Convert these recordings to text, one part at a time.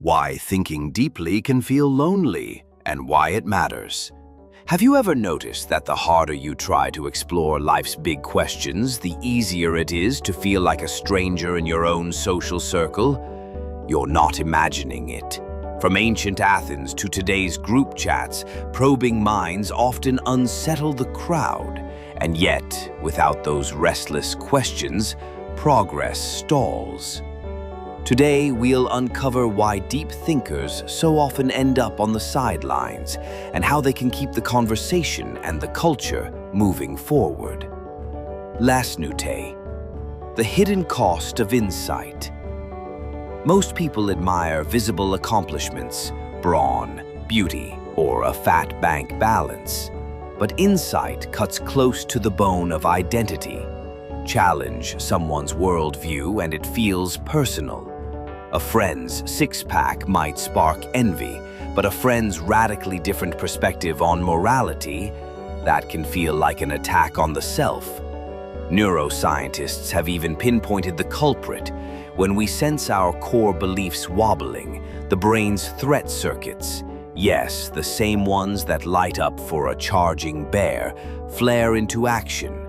Why thinking deeply can feel lonely, and why it matters. Have you ever noticed that the harder you try to explore life's big questions, the easier it is to feel like a stranger in your own social circle? You're not imagining it. From ancient Athens to today's group chats, probing minds often unsettle the crowd. And yet, without those restless questions, progress stalls. Today, we'll uncover why deep thinkers so often end up on the sidelines and how they can keep the conversation and the culture moving forward. Lasnute, the hidden cost of insight. Most people admire visible accomplishments, brawn, beauty, or a fat bank balance. But insight cuts close to the bone of identity. Challenge someone's worldview and it feels personal. A friend's six-pack might spark envy, but a friend's radically different perspective on morality, that can feel like an attack on the self. Neuroscientists have even pinpointed the culprit. When we sense our core beliefs wobbling, the brain's threat circuits, yes, the same ones that light up for a charging bear, flare into action.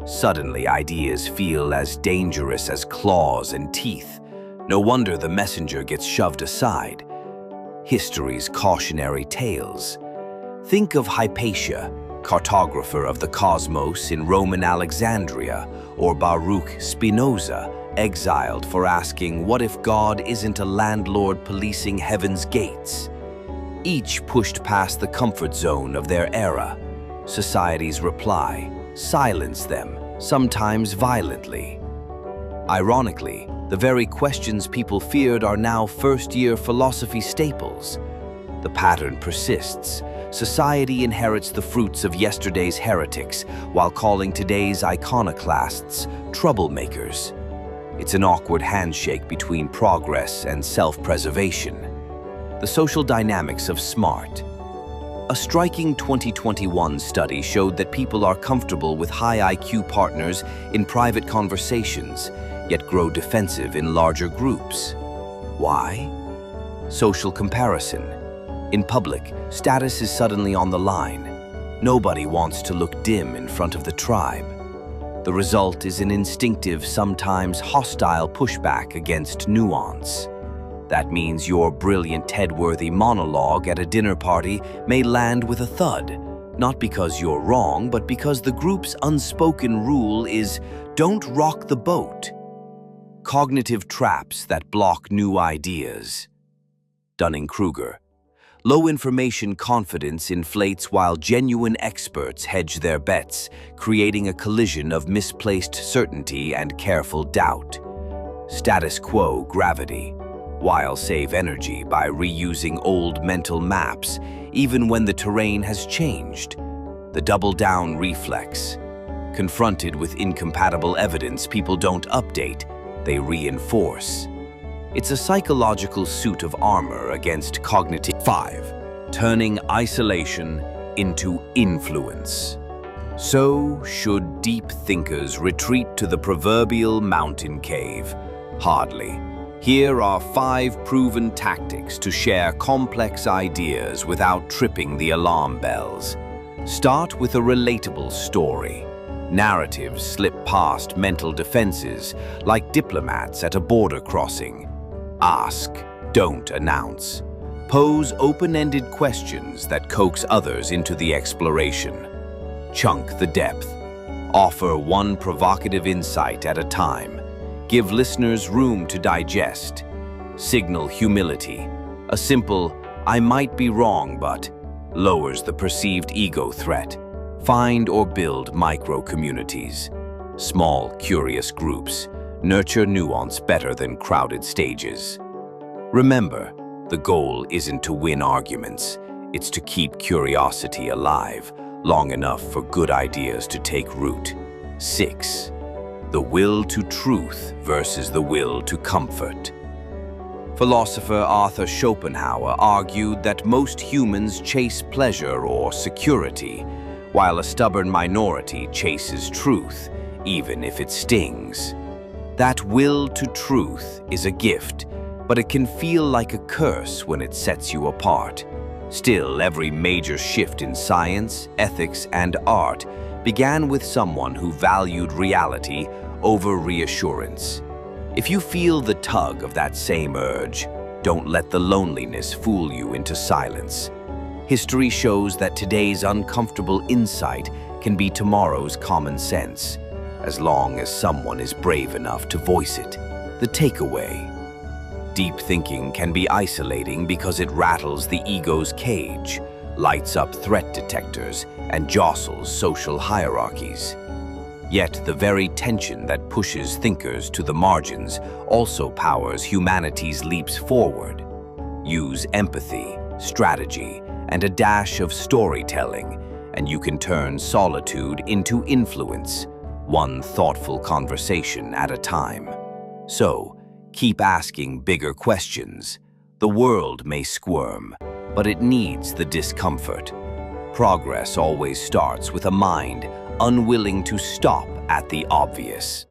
Suddenly, ideas feel as dangerous as claws and teeth. No wonder the messenger gets shoved aside. History's cautionary tales. Think of Hypatia, cartographer of the cosmos in Roman Alexandria, or Baruch Spinoza, exiled for asking, what if God isn't a landlord policing heaven's gates? Each pushed past the comfort zone of their era. Society's reply: silence them, sometimes violently. Ironically, the very questions people feared are now first-year philosophy staples. The pattern persists. Society inherits the fruits of yesterday's heretics while calling today's iconoclasts troublemakers. It's an awkward handshake between progress and self-preservation. The social dynamics of smart. A striking 2021 study showed that people are comfortable with high IQ partners in private conversations, yet grow defensive in larger groups. Why? Social comparison. In public, status is suddenly on the line. Nobody wants to look dim in front of the tribe. The result is an instinctive, sometimes hostile pushback against nuance. That means your brilliant TED-worthy monologue at a dinner party may land with a thud, not because you're wrong, but because the group's unspoken rule is don't rock the boat. Cognitive traps that block new ideas. Dunning-Kruger. Low information confidence inflates while genuine experts hedge their bets, creating a collision of misplaced certainty and careful doubt. Status quo gravity. While save energy by reusing old mental maps, even when the terrain has changed. The double-down reflex. Confronted with incompatible evidence, people don't update, they reinforce. It's a psychological suit of armor against cognitive. 5. Turning isolation into influence. So should deep thinkers retreat to the proverbial mountain cave? Hardly. Here are 5 proven tactics to share complex ideas without tripping the alarm bells. Start with a relatable story. Narratives slip past mental defenses like diplomats at a border crossing. Ask, don't announce. Pose open-ended questions that coax others into the exploration. Chunk the depth. Offer one provocative insight at a time. Give listeners room to digest. Signal humility. A simple, I might be wrong, but lowers the perceived ego threat. Find or build micro-communities. Small, curious groups. Nurture nuance better than crowded stages. Remember, the goal isn't to win arguments. It's to keep curiosity alive, long enough for good ideas to take root. 6. The will to truth versus the will to comfort. Philosopher Arthur Schopenhauer argued that most humans chase pleasure or security, while a stubborn minority chases truth, even if it stings. That will to truth is a gift, but it can feel like a curse when it sets you apart. Still, every major shift in science, ethics, and art began with someone who valued reality over reassurance. If you feel the tug of that same urge, don't let the loneliness fool you into silence. History shows that today's uncomfortable insight can be tomorrow's common sense, as long as someone is brave enough to voice it. The takeaway: deep thinking can be isolating because it rattles the ego's cage, lights up threat detectors, and jostles social hierarchies. Yet the very tension that pushes thinkers to the margins also powers humanity's leaps forward. Use empathy, strategy, and a dash of storytelling, and you can turn solitude into influence, one thoughtful conversation at a time. So, keep asking bigger questions. The world may squirm, but it needs the discomfort. Progress always starts with a mind unwilling to stop at the obvious.